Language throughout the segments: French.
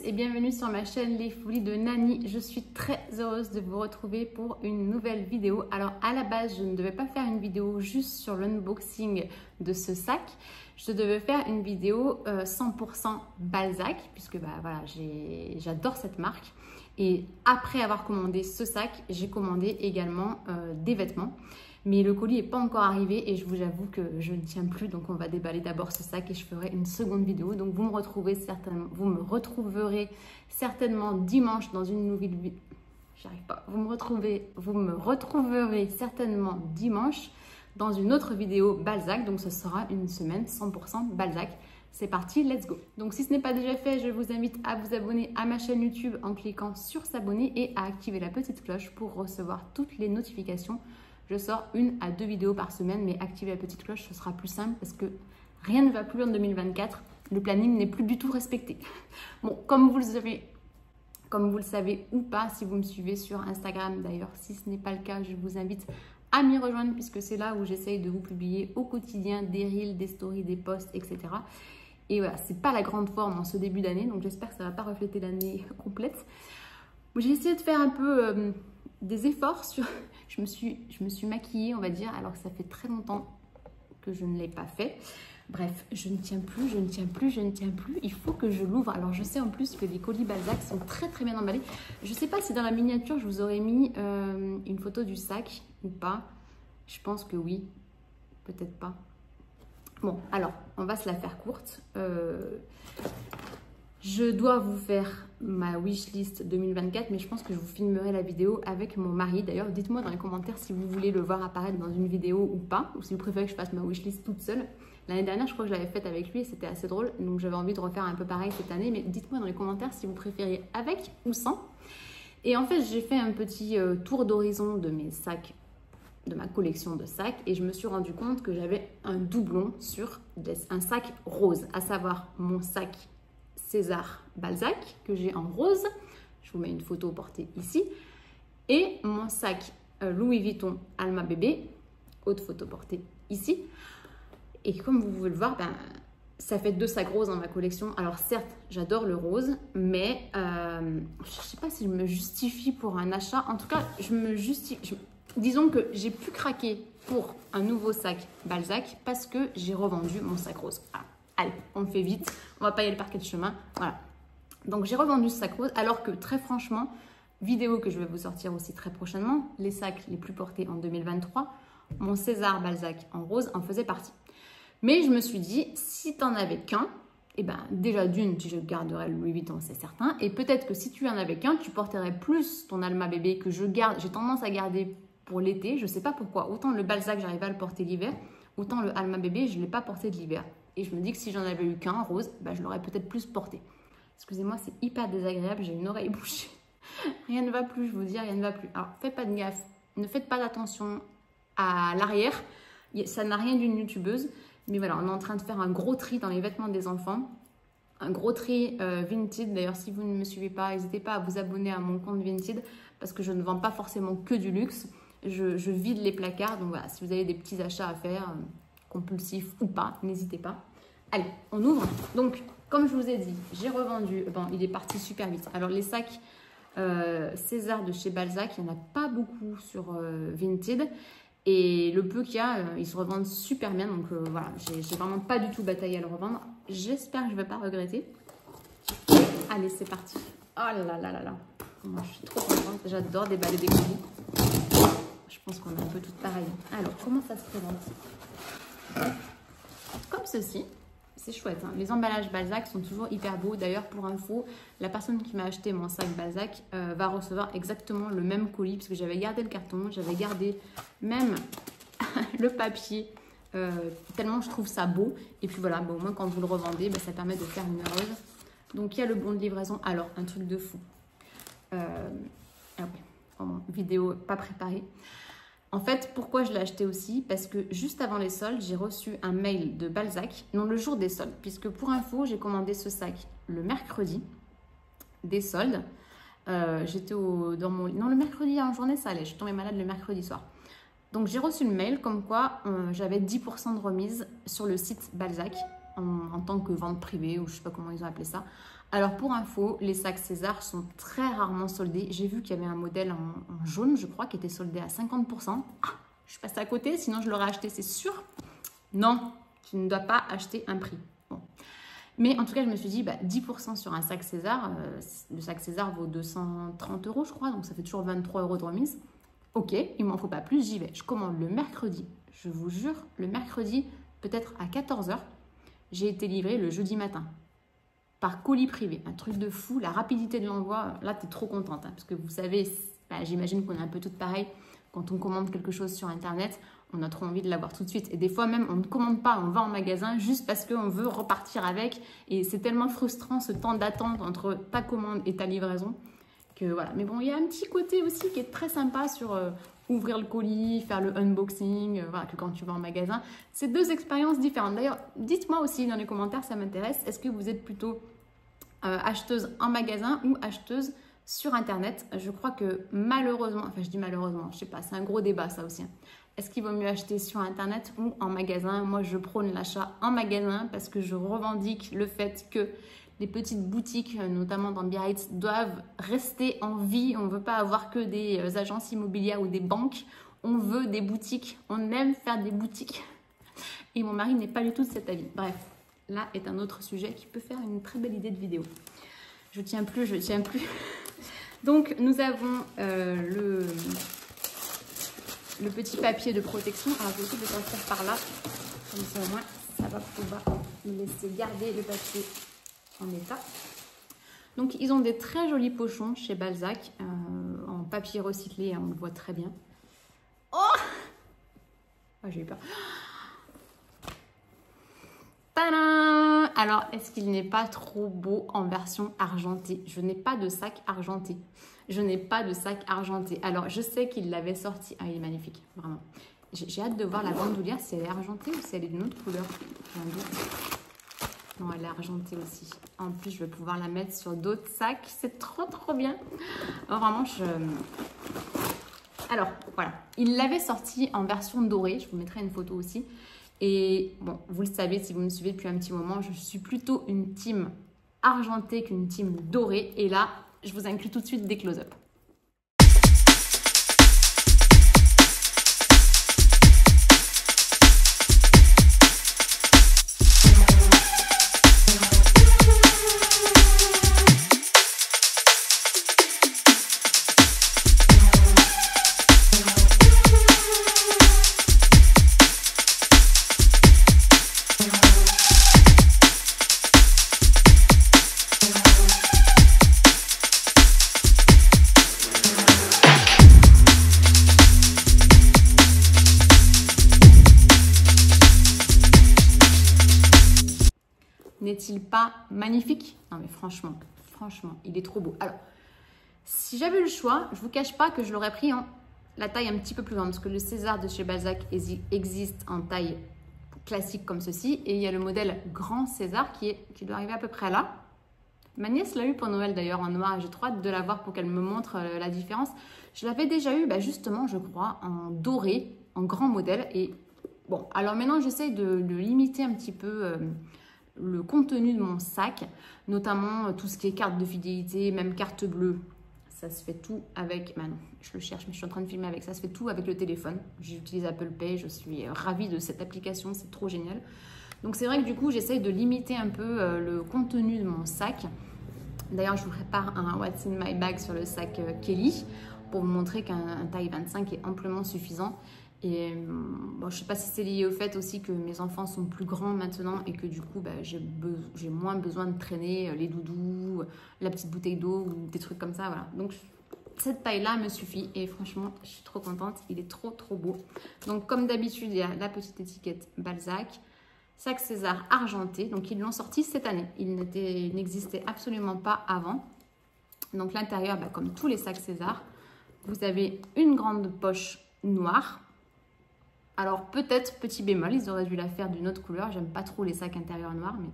et bienvenue sur ma chaîne Les Folies de Nani. Je suis très heureuse de vous retrouver pour une nouvelle vidéo. Alors à la base, je ne devais pas faire une vidéo juste sur l'unboxing de ce sac. Je devais faire une vidéo 100% Balzac puisque voilà, j'adore cette marque. Et après avoir commandé ce sac, j'ai commandé également des vêtements. Mais le colis n'est pas encore arrivé et je vous avoue que je ne tiens plus. Donc on va déballer d'abord ce sac et je ferai une seconde vidéo. Donc vous me retrouverez certainement dimanche dans une nouvelle vidéo. J'arrive pas. Vous me retrouverez certainement dimanche dans une autre vidéo Balzac. Donc ce sera une semaine 100% Balzac. C'est parti, let's go. Donc si ce n'est pas déjà fait, je vous invite à vous abonner à ma chaîne YouTube en cliquant sur s'abonner et à activer la petite cloche pour recevoir toutes les notifications. Je sors 1 à 2 vidéos par semaine, mais activer la petite cloche, ce sera plus simple parce que rien ne va plus en 2024. Le planning n'est plus du tout respecté. Bon, comme vous le savez ou pas, si vous me suivez sur Instagram d'ailleurs, si ce n'est pas le cas, je vous invite à m'y rejoindre puisque c'est là où j'essaye de vous publier au quotidien des reels, des stories, des posts, etc. Et voilà, c'est pas la grande forme en ce début d'année, donc j'espère que ça ne va pas refléter l'année complète. J'ai essayé de faire un peu des efforts sur... Je me suis maquillée, on va dire, alors que ça fait très longtemps que je ne l'ai pas fait. Bref, je ne tiens plus. Il faut que je l'ouvre. Alors, je sais en plus que les colis Balzac sont très très bien emballés. Je ne sais pas si dans la miniature, je vous aurais mis une photo du sac ou pas. Je pense que oui. Peut-être pas. Bon, alors, on va se la faire courte. Je dois vous faire ma wishlist 2024, mais je pense que je vous filmerai la vidéo avec mon mari. D'ailleurs, dites-moi dans les commentaires si vous voulez le voir apparaître dans une vidéo ou pas, ou si vous préférez que je fasse ma wishlist toute seule. L'année dernière, je crois que je l'avais faite avec lui et c'était assez drôle, donc j'avais envie de refaire un peu pareil cette année, mais dites-moi dans les commentaires si vous préférez avec ou sans. Et en fait, j'ai fait un petit tour d'horizon de mes sacs, de ma collection de sacs, et je me suis rendu compte que j'avais un doublon sur un sac rose, à savoir mon sac César Balzac que j'ai en rose, je vous mets une photo portée ici, et mon sac Louis Vuitton Alma Bébé, autre photo portée ici. Et comme vous pouvez le voir, ça fait 2 sacs roses dans ma collection. Alors certes, j'adore le rose, mais je ne sais pas si je me justifie pour un achat. En tout cas, je me justifie. Disons que j'ai pu craquer pour un nouveau sac Balzac parce que j'ai revendu mon sac rose. Ah. Allez, on fait vite, on va pas y aller par 4 chemins, voilà. Donc j'ai revendu ce sac rose, alors que très franchement, vidéo que je vais vous sortir aussi très prochainement, les sacs les plus portés en 2023, mon César Balzac en rose en faisait partie. Mais je me suis dit, si tu n'en avais qu'un, eh ben déjà d'une, tu garderais le Louis Vuitton, c'est certain, et peut-être que si tu en avais qu'un, tu porterais plus ton Alma Bébé que je garde, j'ai tendance à garder pour l'été, je sais pas pourquoi, autant le Balzac j'arrive à le porter l'hiver, autant le Alma Bébé je ne l'ai pas porté de l'hiver. Et je me dis que si j'en avais eu qu'un rose, je l'aurais peut-être plus porté. Excusez-moi, c'est hyper désagréable, j'ai une oreille bouchée. Rien ne va plus, je vous dis, rien ne va plus. Alors, faites pas de gaffe, ne faites pas d'attention à l'arrière. Ça n'a rien d'une youtubeuse. Mais voilà, on est en train de faire un gros tri dans les vêtements des enfants. Un gros tri Vinted. D'ailleurs, si vous ne me suivez pas, n'hésitez pas à vous abonner à mon compte Vinted. Parce que je ne vends pas forcément que du luxe. Je vide les placards. Donc voilà, si vous avez des petits achats à faire... compulsif ou pas, n'hésitez pas. Allez, on ouvre. Donc, comme je vous ai dit, j'ai revendu, il est parti super vite. Alors, les sacs César de chez Balzac, il n'y en a pas beaucoup sur Vinted. Et le peu qu'il y a, ils se revendent super bien. Donc, voilà, j'ai vraiment pas du tout bataillé à le revendre. J'espère que je ne vais pas regretter. Allez, c'est parti. Oh là là là là. Moi, je suis trop contente. J'adore déballer des colis. Je pense qu'on est un peu toutes pareilles. Alors, comment ça se présente ? Comme ceci, c'est chouette, hein. Les emballages Balzac sont toujours hyper beaux. D'ailleurs, pour info, la personne qui m'a acheté mon sac Balzac va recevoir exactement le même colis puisque j'avais gardé le carton, j'avais gardé même le papier tellement je trouve ça beau. Et puis voilà, au moins quand vous le revendez, ça permet de faire une heureuse. Donc il y a le bon de livraison. Alors, un truc de fou. Vidéo pas préparée. En fait, pourquoi je l'ai acheté aussi? Parce que juste avant les soldes, j'ai reçu un mail de Balzac, non le jour des soldes, puisque pour info, j'ai commandé ce sac le mercredi des soldes. J'étais dans mon lit. Non, le mercredi en journée, ça allait. Je suis tombée malade le mercredi soir. Donc, j'ai reçu le mail comme quoi j'avais 10% de remise sur le site Balzac en tant que vente privée ou je ne sais pas comment ils ont appelé ça. Alors pour info, les sacs César sont très rarement soldés. J'ai vu qu'il y avait un modèle en jaune, je crois, qui était soldé à 50%. Ah, je suis passée à côté, sinon je l'aurais acheté, c'est sûr. Non, tu ne dois pas acheter un prix. Bon. Mais en tout cas, je me suis dit, 10% sur un sac César. Le sac César vaut 230 €, je crois, donc ça fait toujours 23 € de remise. Ok, il ne m'en faut pas plus, j'y vais. Je commande le mercredi. Je vous jure, le mercredi, peut-être à 14 h, j'ai été livrée le jeudi matin. Par colis privé, un truc de fou, la rapidité de l'envoi, là tu es trop contente, hein, parce que vous savez, j'imagine qu'on est un peu toutes pareilles, quand on commande quelque chose sur internet, on a trop envie de l'avoir tout de suite, et des fois même on ne commande pas, on va en magasin juste parce qu'on veut repartir avec, et c'est tellement frustrant ce temps d'attente entre ta commande et ta livraison, que voilà. Mais bon, il y a un petit côté aussi qui est très sympa sur ouvrir le colis, faire le unboxing, voilà, que quand tu vas en magasin. C'est deux expériences différentes. D'ailleurs, dites-moi aussi dans les commentaires, ça m'intéresse. Est-ce que vous êtes plutôt acheteuse en magasin ou acheteuse sur Internet? Je crois que malheureusement, enfin je dis malheureusement, je sais pas, c'est un gros débat ça aussi. Hein. Est-ce qu'il vaut mieux acheter sur Internet ou en magasin? Moi, je prône l'achat en magasin parce que je revendique le fait que les petites boutiques, notamment dans Biarritz, doivent rester en vie. On ne veut pas avoir que des agences immobilières ou des banques. On veut des boutiques. On aime faire des boutiques. Et mon mari n'est pas du tout de cet avis. Bref, là est un autre sujet qui peut faire une très belle idée de vidéo. Je tiens plus. Donc, nous avons le petit papier de protection. Alors, je vais essayer de sortir par là. Comme ça, au moins, ça va pouvoir me laisser garder le papier en état. Donc ils ont des très jolis pochons chez Balzac en papier recyclé, on le voit très bien. Oh, j'ai eu peur. Tadam! Alors est-ce qu'il n'est pas trop beau en version argentée? Je n'ai pas de sac argenté. Alors je sais qu'il l'avait sorti. Ah, il est magnifique, vraiment. J'ai hâte de voir la bandoulière, si elle est argentée ou si elle est d'une autre couleur. Non, elle est argentée aussi. En plus, je vais pouvoir la mettre sur d'autres sacs. C'est trop, trop bien. Alors, vraiment, Alors, voilà. Il l'avait sorti en version dorée. Je vous mettrai une photo aussi. Et bon, vous le savez, si vous me suivez depuis un petit moment, je suis plutôt une team argentée qu'une team dorée. Et là, je vous inclus tout de suite des close-up. N'est-il pas magnifique? Non mais franchement, il est trop beau. Alors, si j'avais le choix, je vous cache pas que je l'aurais pris en la taille un petit peu plus grande, parce que le César de chez Balzac existe en taille classique comme ceci, et il y a le modèle grand César qui doit arriver à peu près là. Ma nièce l'a eu pour Noël d'ailleurs en noir, et j'ai trop hâte de la voir pour qu'elle me montre la différence. Je l'avais déjà eu justement, je crois, en doré, en grand modèle, et bon, alors maintenant j'essaye de limiter un petit peu le contenu de mon sac, notamment tout ce qui est carte de fidélité, même carte bleue. Ça se fait tout avec... non, je le cherche, mais je suis en train de filmer avec. Ça se fait tout avec le téléphone. J'utilise Apple Pay, je suis ravie de cette application, c'est trop génial. Donc c'est vrai que du coup, j'essaye de limiter un peu le contenu de mon sac. D'ailleurs, je vous prépare un What's in my bag sur le sac Kelly pour vous montrer qu'un taille 25 est amplement suffisant. Et bon, je ne sais pas si c'est lié au fait aussi que mes enfants sont plus grands maintenant et que du coup j'ai moins besoin de traîner les doudous, la petite bouteille d'eau ou des trucs comme ça, voilà. Donc cette taille là me suffit et franchement je suis trop contente, il est trop beau. Donc comme d'habitude il y a la petite étiquette Balzac, sac César argenté, donc ils l'ont sorti cette année, il n'existait absolument pas avant. Donc l'intérieur, comme tous les sacs César, vous avez une grande poche noire. Alors peut-être, petit bémol, ils auraient dû la faire d'une autre couleur. J'aime pas trop les sacs intérieurs noirs, mais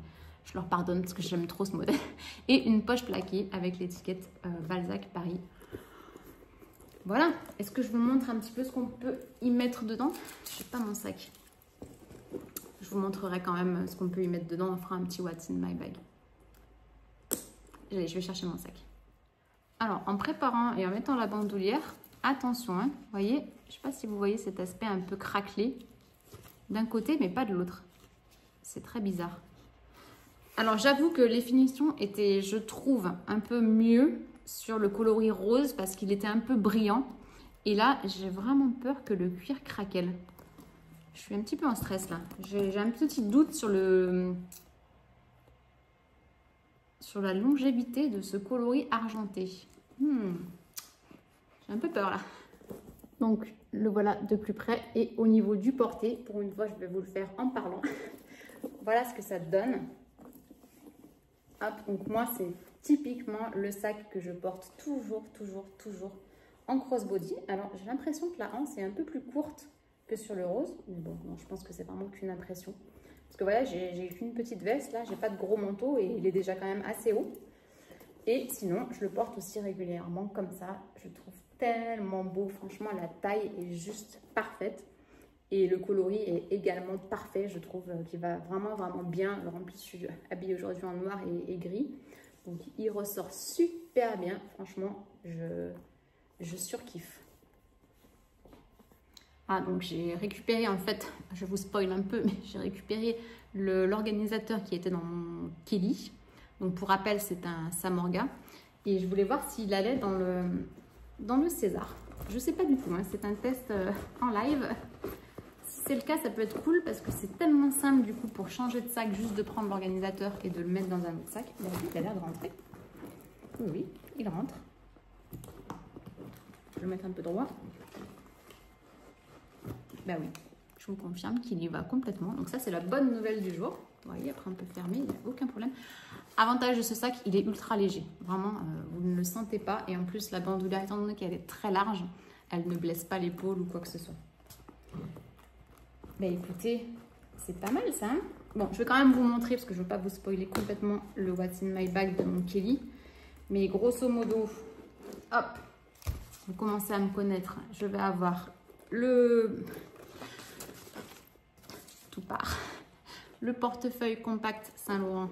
je leur pardonne parce que j'aime trop ce modèle. Et une poche plaquée avec l'étiquette Balzac Paris. Voilà. Est-ce que je vous montre un petit peu ce qu'on peut y mettre dedans? Je sais pas mon sac. Je vous montrerai quand même ce qu'on peut y mettre dedans. On fera un petit What's in my bag. Allez, je vais chercher mon sac. Alors, en préparant et en mettant la bandoulière, attention, hein, vous voyez, je ne sais pas si vous voyez cet aspect un peu craquelé d'un côté, mais pas de l'autre. C'est très bizarre. Alors, j'avoue que les finitions étaient, je trouve, un peu mieux sur le coloris rose parce qu'il était un peu brillant. Et là, j'ai vraiment peur que le cuir craquelle. Je suis un petit peu en stress là. J'ai un petit doute sur la longévité de ce coloris argenté. J'ai un peu peur là. Donc, le voilà de plus près. Et au niveau du porté, pour une fois, je vais vous le faire en parlant. Voilà ce que ça donne. Hop, donc moi, c'est typiquement le sac que je porte toujours en crossbody. Alors, j'ai l'impression que la hanche est un peu plus courte que sur le rose. Mais bon, non, je pense que c'est vraiment qu'une impression. Parce que voilà, j'ai qu'une petite veste, là, j'ai pas de gros manteau et il est déjà quand même assez haut. Et sinon, je le porte aussi régulièrement comme ça. Je le trouve tellement beau. Franchement, la taille est juste parfaite. Et le coloris est également parfait, je trouve, qu'il va vraiment bien. Alors en plus, je suis habillée aujourd'hui en noir et gris. Donc, il ressort super bien. Franchement, je surkiffe. Ah, donc j'ai récupéré, en fait, je vous spoil un peu, mais j'ai récupéré l'organisateur qui était dans mon Kelly. Donc, pour rappel, c'est un Samorga. Et je voulais voir s'il allait dans le César. Je ne sais pas du tout, hein, c'est un test en live. Si c'est le cas, ça peut être cool parce que c'est tellement simple du coup pour changer de sac, juste de prendre l'organisateur et de le mettre dans un autre sac. Bon, il a l'air de rentrer. Oui, il rentre. Je vais le mettre un peu droit. Ben oui, je vous confirme qu'il y va complètement. Donc ça, c'est la bonne nouvelle du jour. Vous voyez, après on peut fermer, il n'y a aucun problème. Avantage de ce sac, il est ultra léger. Vraiment, vous ne le sentez pas. Et en plus, la bandoulière, étant donné qu'elle est très large, elle ne blesse pas l'épaule ou quoi que ce soit. Ben écoutez, c'est pas mal ça. Hein, bon, je vais quand même vous montrer, parce que je ne veux pas vous spoiler complètement le What's in my bag de mon Kelly. Mais grosso modo, hop, vous commencez à me connaître. Je vais avoir tout part. Le portefeuille compact Saint-Laurent,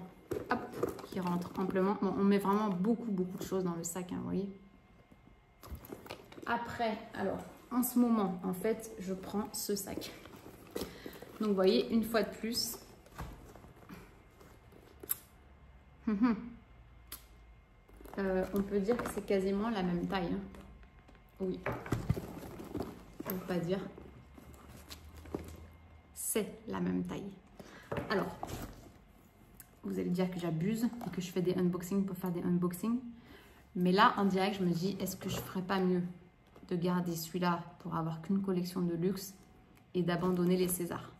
hop, qui rentre amplement. Bon, on met vraiment beaucoup de choses dans le sac, hein, vous voyez. Après, alors, en ce moment, en fait, je prends ce sac. Donc, vous voyez, une fois de plus, on peut dire que c'est quasiment la même taille. Hein. Oui, je ne veux pas dire. C'est la même taille. Alors, vous allez dire que j'abuse et que je fais des unboxings pour faire des unboxings. Mais là, en direct, je me dis, est-ce que je ne ferais pas mieux de garder celui-là pour avoir qu'une collection de luxe et d'abandonner les Césars?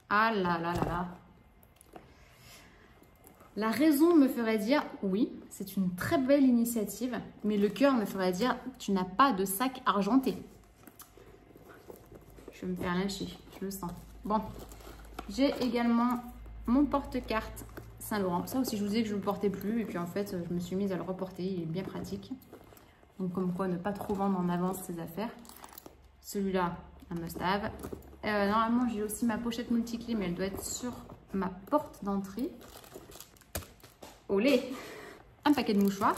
Ah là là là là. La raison me ferait dire, oui, c'est une très belle initiative, mais le cœur me ferait dire, tu n'as pas de sac argenté. Je vais me faire lyncher, je le sens. Bon, j'ai également mon porte-carte Saint-Laurent. Ça aussi, je vous disais que je ne le portais plus. Et puis, en fait, je me suis mise à le reporter. Il est bien pratique. Donc, comme quoi, ne pas trop vendre en avance ses affaires. Celui-là, un must-have. Normalement, j'ai aussi ma pochette multiclé, mais elle doit être sur ma porte d'entrée. Olé! Un paquet de mouchoirs.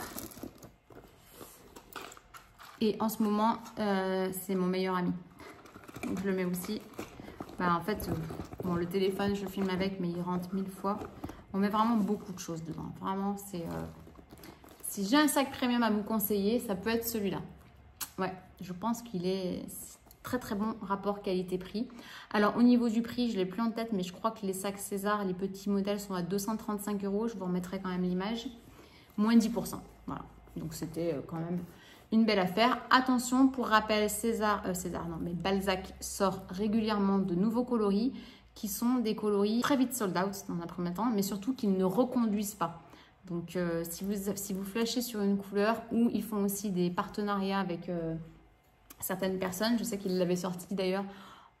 Et en ce moment, c'est mon meilleur ami. Donc, je le mets aussi. Bah, en fait, bon, le téléphone, je filme avec, mais il rentre 1000 fois. On met vraiment beaucoup de choses dedans. Vraiment, c'est... Si j'ai un sac premium à vous conseiller, ça peut être celui-là. Ouais, je pense qu'il est très bon rapport qualité-prix. Alors, au niveau du prix, je ne l'ai plus en tête, mais je crois que les sacs César, les petits modèles sont à 235 €. Je vous remettrai quand même l'image. Moins 10%. Voilà. Donc, c'était quand même une belle affaire. Attention, pour rappel, Balzac sort régulièrement de nouveaux coloris qui sont des coloris très vite sold out dans un premier temps, mais surtout qu'ils ne reconduisent pas. Donc, si vous flashez sur une couleur, ou ils font aussi des partenariats avec certaines personnes, je sais qu'ils l'avaient sorti d'ailleurs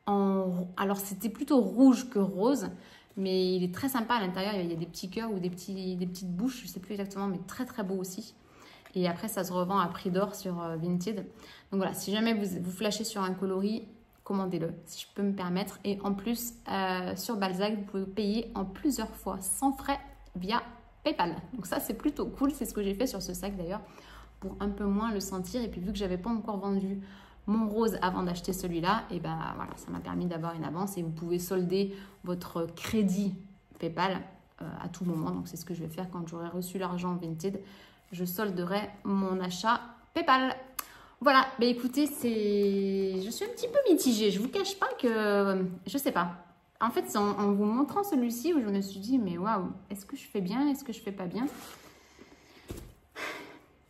alors c'était plutôt rouge que rose, mais il est très sympa à l'intérieur. Il y a des petits cœurs ou des petites bouches, je ne sais plus exactement, mais très beau aussi. Et après, ça se revend à prix d'or sur Vinted. Donc voilà, si jamais vous flashez sur un coloris, commandez-le, si je peux me permettre. Et en plus, sur Balzac, vous pouvez payer en plusieurs fois, sans frais, via PayPal. Donc ça, c'est plutôt cool. C'est ce que j'ai fait sur ce sac d'ailleurs, pour un peu moins le sentir. Et puis vu que j'avais pas encore vendu mon rose avant d'acheter celui-là, et ben voilà, ça m'a permis d'avoir une avance. Et vous pouvez solder votre crédit PayPal à tout moment. Donc c'est ce que je vais faire quand j'aurai reçu l'argent Vinted. Je solderai mon achat PayPal. Voilà, bah écoutez, je suis un petit peu mitigée. Je vous cache pas que, je sais pas. En fait, c'est en vous montrant celui-ci où je me suis dit, mais waouh, est-ce que je fais bien? Est-ce que je fais pas bien?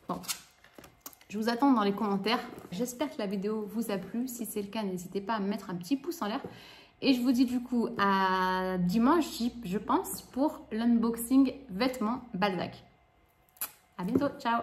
Bon, je vous attends dans les commentaires. J'espère que la vidéo vous a plu. Si c'est le cas, n'hésitez pas à me mettre un petit pouce en l'air. Et je vous dis du coup à dimanche, je pense, pour l'unboxing vêtements Balzac. À bientôt, ciao!